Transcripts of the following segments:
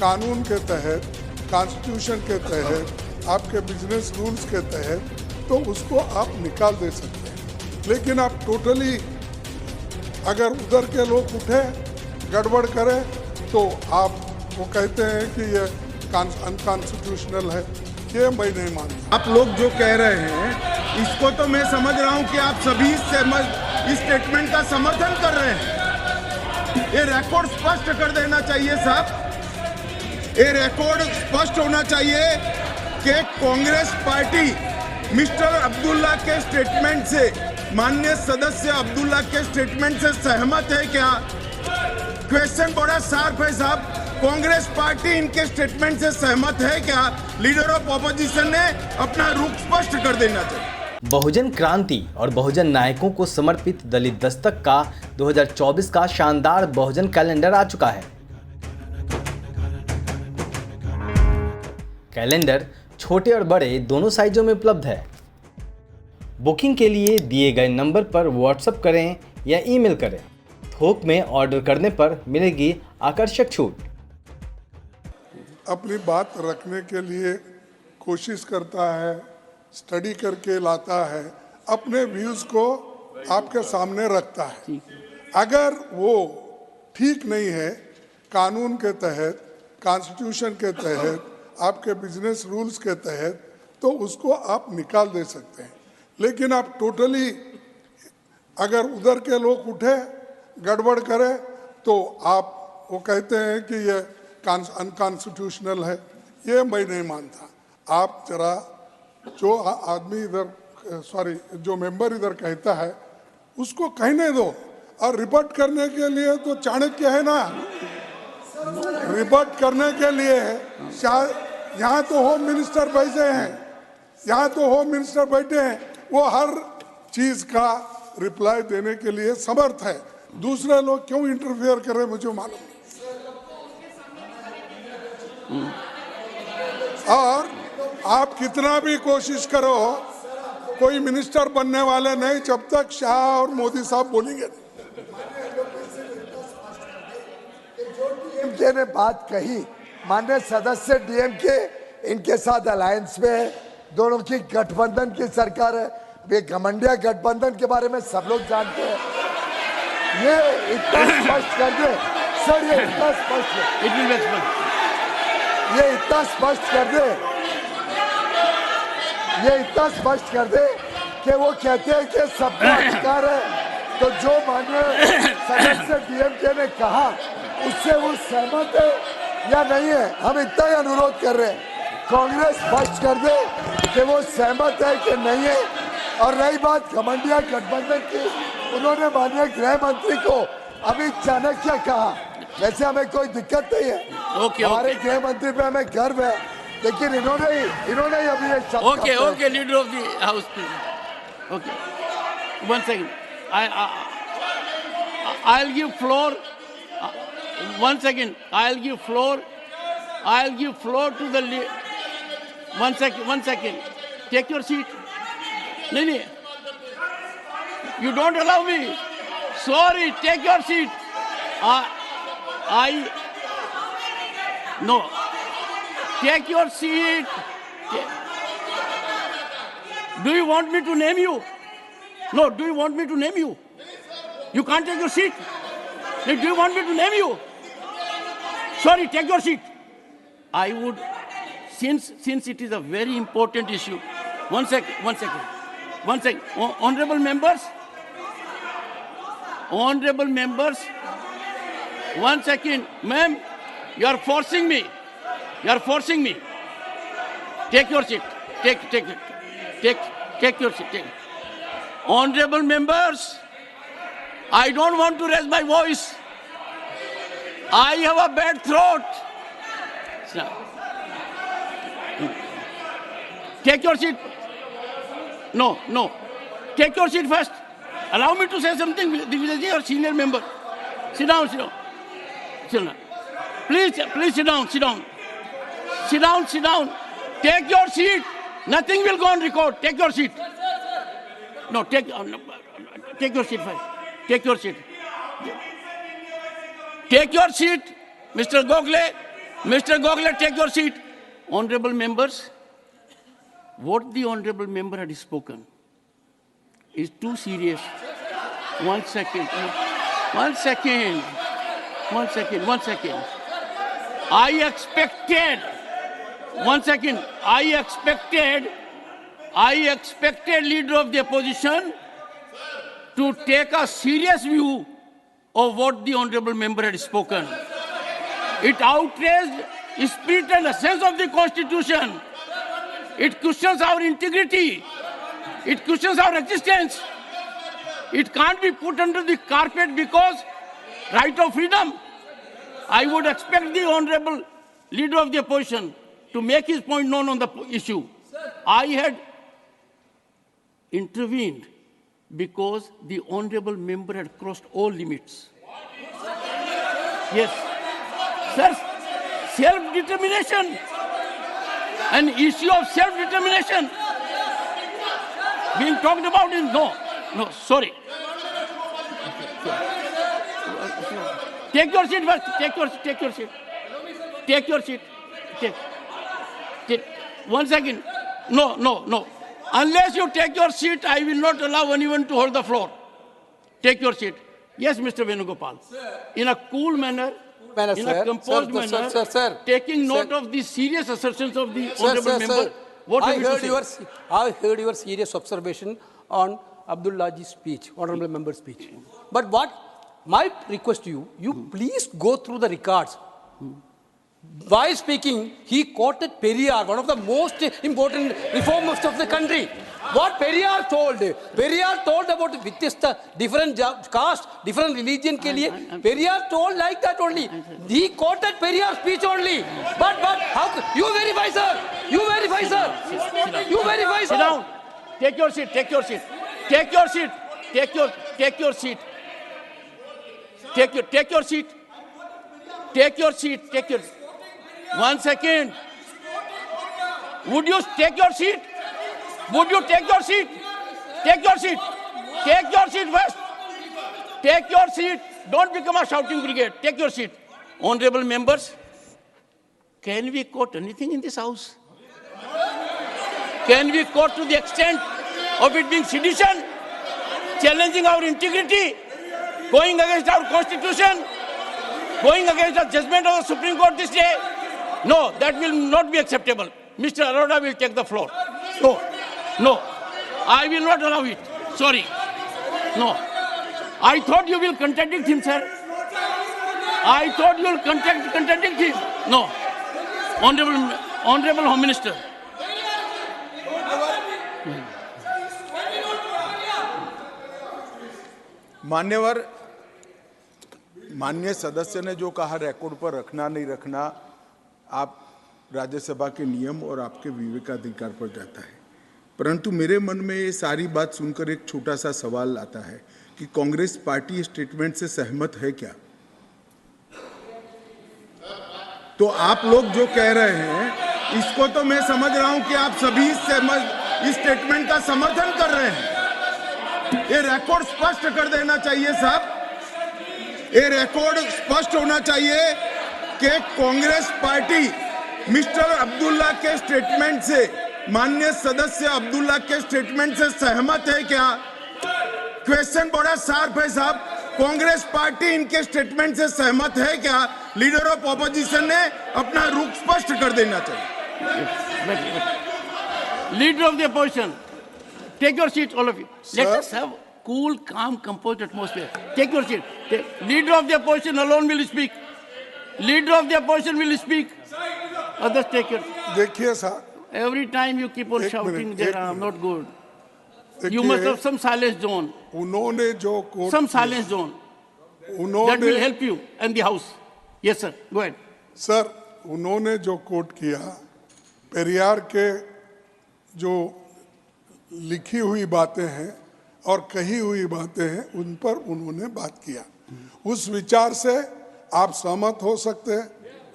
कानून के तहत, कॉन्स्टिट्यूशन के तहत, आपके बिजनेस रूल्स के तहत, तो उसको आप निकाल दे सकते हैं। लेकिन आप टोटली अगर उधर के लोग उठे गड़बड़ करें तो आप वो कहते हैं कि ये अनकॉन्स्टिट्यूशनल है, ये मैं नहीं मानता। आप लोग जो कह रहे हैं इसको तो मैं समझ रहा हूं कि आप सभी इस स्टेटमेंट का समर्थन कर रहे हैं। ये रिकॉर्ड स्पष्ट कर देना चाहिए साहब, ये रिकॉर्ड स्पष्ट होना चाहिए कि कांग्रेस पार्टी मिस्टर अब्दुल्ला के स्टेटमेंट से, माननीय सदस्य अब्दुल्ला के स्टेटमेंट से सहमत है क्या? क्वेश्चन बड़ा शार्प है साहब। कांग्रेस पार्टी इनके स्टेटमेंट से सहमत है क्या? लीडर ऑफ ऑपोजिशन ने अपना रुख स्पष्ट कर देना चाहिए। बहुजन क्रांति और बहुजन नायकों को समर्पित दलित दस्तक का 2024 का शानदार बहुजन कैलेंडर आ चुका है। कैलेंडर छोटे और बड़े दोनों साइजों में उपलब्ध है। बुकिंग के लिए दिए गए नंबर पर व्हाट्सएप करें या ईमेल करें। थोक में ऑर्डर करने पर मिलेगी आकर्षक छूट। अपनी बात रखने के लिए कोशिश करता है, स्टडी करके लाता है, अपने व्यूज़ को आपके सामने रखता है। अगर वो ठीक नहीं है, कानून के तहत, कॉन्स्टिट्यूशन के तहत, आपके बिजनेस रूल्स के तहत, तो उसको आप निकाल दे सकते हैं। लेकिन आप टोटली अगर उधर के लोग उठे गड़बड़ करें तो आप वो कहते हैं कि ये अनकॉन्स्टिट्यूशनल है, ये मैं नहीं मानता। आप जरा जो आदमी इधर जो मेंबर इधर कहता है उसको कहने दो। और रिपोर्ट करने के लिए तो चाणक्य है ना, रिपोर्ट करने के लिए यहाँ तो होम मिनिस्टर बैठे हैं, यहाँ तो होम मिनिस्टर बैठे हैं, वो हर चीज का रिप्लाई देने के लिए समर्थ है। दूसरे लोग क्यों इंटरफेयर कर रहे मुझे मालूम नहीं। और आप कितना भी कोशिश करो, कोई मिनिस्टर बनने वाले नहीं जब तक शाह और मोदी साहब बोलेंगे। डीएमके ने बात कही, माननीय सदस्य डीएमके इनके साथ अलायंस में है, दोनों की गठबंधन की सरकार है। वे घमंडिया गठबंधन के बारे में सब लोग जानते हैं। ये इतना स्पष्ट कर दे सर, ये इतना स्पष्ट ये इतना स्पष्ट कर दे, ये इतना स्पष्ट कर दे कि वो कहते हैं कि सबका अधिकार है। तो जो माननीय सदस्य डीएमके ने कहा उससे वो सहमत है या नहीं है, हम इतना ही अनुरोध कर रहे हैं। कांग्रेस स्पष्ट कर दे कि वो सहमत है कि नहीं है। और रही बात घमंडिया गठबंधन की, उन्होंने माननीय गृह मंत्री को अभी चाणक्य कहा। वैसे हमें कोई दिक्कत नहीं है, हमारे गृह मंत्री पे हमें गर्व है, लेकिन इन्होंने ही अभी ये शब्द okay leader of the house okay one second I'll give floor one second I'll give floor to the one second take your seat. No, you don't allow me. Sorry, take your seat. No, take your seat. Do you want me to name you? No, do you want me to name you? You can't take your seat. Do you want me to name you? Sorry, take your seat. I would, since it is a very important issue. One second. Honorable members. One second, ma'am. You are forcing me. Take your seat. Take your seat. Honorable members, I don't want to raise my voice. I have a bad throat. Take your seat. No. Take your seat first. Allow me to say something. Vijay, your senior member. Sit down. Please sit down. Sit down. Take your seat. Nothing will go on record. Take your seat. No, take your seat first. Take your seat. Mr. Gokhale. Mr. Gokhale, take your seat. Honorable members, what the honorable member had spoken is too serious. One second. One second. One second. One second. I expected. One second. I expected leader of the opposition to take a serious view of what the honorable member had spoken. It outraged the spirit and essence of the Constitution. It questions our integrity. It questions our existence. It can't be put under the carpet because right of freedom. I would expect the honorable leader of the opposition to make his point known on the issue. I had intervened because the honorable member had crossed all limits. Yes. Sir, self-determination. An issue of self-determination being talked about in no, sorry. Take your seat first. Take your seat. Take your seat. Take. 1 second. No. Unless you take your seat, I will not allow anyone to hold the floor. Take your seat. Yes, Mr. Venugopal. In a cool manner, in a composed manner, taking note of the serious assertions of the honorable member. What I heard your serious observation on Abdullahji's speech, honorable member's speech. But what my request to you, you please go through the records. While speaking, he quoted Periyar, one of the most important reformers of the country. What Periyar told about Vityasta, different caste, different religion ke liye, Periyar told like that only. He quoted Periyar's speech only. But how you verify, sir? You verify, sir? You verify, sir? Sit down. Take your seat. Take your seat. Take your seat. Take your seat. Take your seat. Take your seat. Take your. 1 second. Would you take your seat? Would you take your seat? Take your seat. Take your seat first. Take your seat. Don't become a shouting brigade. Take your seat. Honorable members, can we quote anything in this house? Can we quote to the extent of it being sedition, challenging our integrity, going against our constitution, going against the judgment of the Supreme Court this day? No, that will not be acceptable. Mr. Arora will take the floor. No, I will not allow it. Sorry. No. I thought you will contradict him, sir. I thought you will contradict him. No. Honorable Home Minister. मान्यवर, माननीय सदस्य ने जो कहा record पर रखना नहीं रखना आप राज्यसभा के नियम और आपके विवेकाधिकार पर जाता है, परंतु मेरे मन में ये सारी बात सुनकर एक छोटा सा सवाल आता है कि कांग्रेस पार्टी स्टेटमेंट से सहमत है क्या? तो आप लोग जो कह रहे हैं इसको तो मैं समझ रहा हूं कि आप सभी इस स्टेटमेंट का समर्थन कर रहे हैं। ये रिकॉर्ड स्पष्ट कर देना चाहिए साहब, ये रिकॉर्ड स्पष्ट होना चाहिए कि कांग्रेस पार्टी मिस्टर अब्दुल्ला के स्टेटमेंट से, माननीय सदस्य अब्दुल्ला के स्टेटमेंट से सहमत है क्या? क्वेश्चन बड़ा शार्प है साहब। कांग्रेस पार्टी इनके स्टेटमेंट से सहमत है क्या? लीडर ऑफ ऑपोजिशन ने अपना रुख स्पष्ट कर देना चाहिए। Leader of the opposition, take your seat, all of you. Let us have cool, calm, composed atmosphere. Take your seat. Leader of the opposition alone will speak. Leader of the opposition will speak. Others take it. देखिए साहब, Every time you keep on shouting there, I'm not good. You देखिए, must have some silence zone. उन्होंने जो coat Some silence zone. That will उन्होंने help you and the house. Yes, sir. Go ahead. Sir उन्होंने जो coat किया पेरियार के जो लिखी हुई बातें हैं और कही हुई बातें हैं उन पर उन्होंने बात किया। उस विचार से आप सहमत हो सकते हैं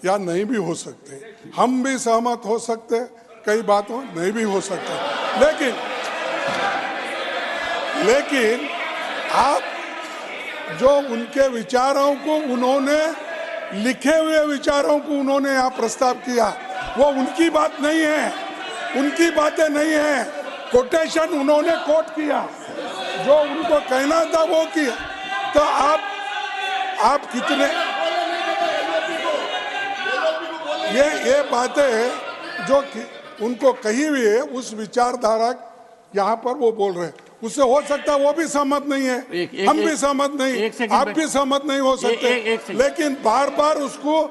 या नहीं भी हो सकते, हम भी सहमत हो सकते, कई बातों नहीं भी हो सकते, लेकिन आप जो उनके विचारों को उन्होंने लिखे हुए विचारों को उन्होंने यहाँ प्रस्ताव किया, वो उनकी बात नहीं है, उनकी बातें नहीं है। कोटेशन उन्होंने कोट किया, जो उनको कहना था वो किया। तो आप कितने ये बातें जो उनको कही हुई है उस विचारधारा यहाँ पर वो बोल रहे हैं, उससे हो सकता है वो भी सहमत नहीं है, हम भी सहमत नहीं, आप भी सहमत नहीं हो सकते, लेकिन बार बार उसको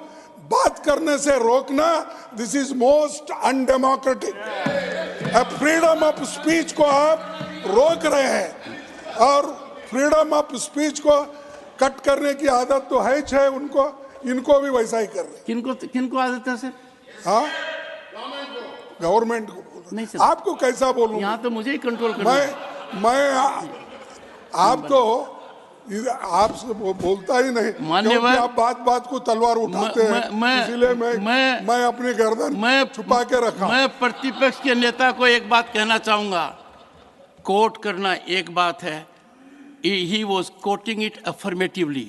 बात करने से रोकना, this is most undemocratic. Freedom of speech को आप रोक रहे हैं और फ्रीडम ऑफ स्पीच को कट करने की आदत तो है ही उनको, इनको भी वैसा ही कर रहे हैं। किनको आदत है सर? हाँ, गवर्नमेंट को नहीं सर, आपको कैसा बोलूं? यहाँ तो मुझे ही कंट्रोल करना है। आप तो आपसे बोलता ही नहीं, क्योंकि आप बात बात को तलवार उठाते हैं, इसलिए मैं अपनी गर्दन छुपा के रखा। मैं प्रतिपक्ष के नेता को एक बात कहना चाहूंगा, कोट करना एक बात है, he was quoting it affirmatively,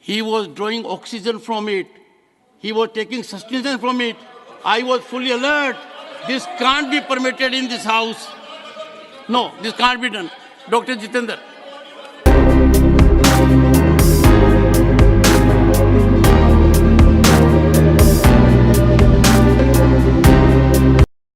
he was drawing oxygen from it, he was taking sustenance from it. I was fully alert. This can't be permitted in this house. No, this can't be done. Dr. Jitendra.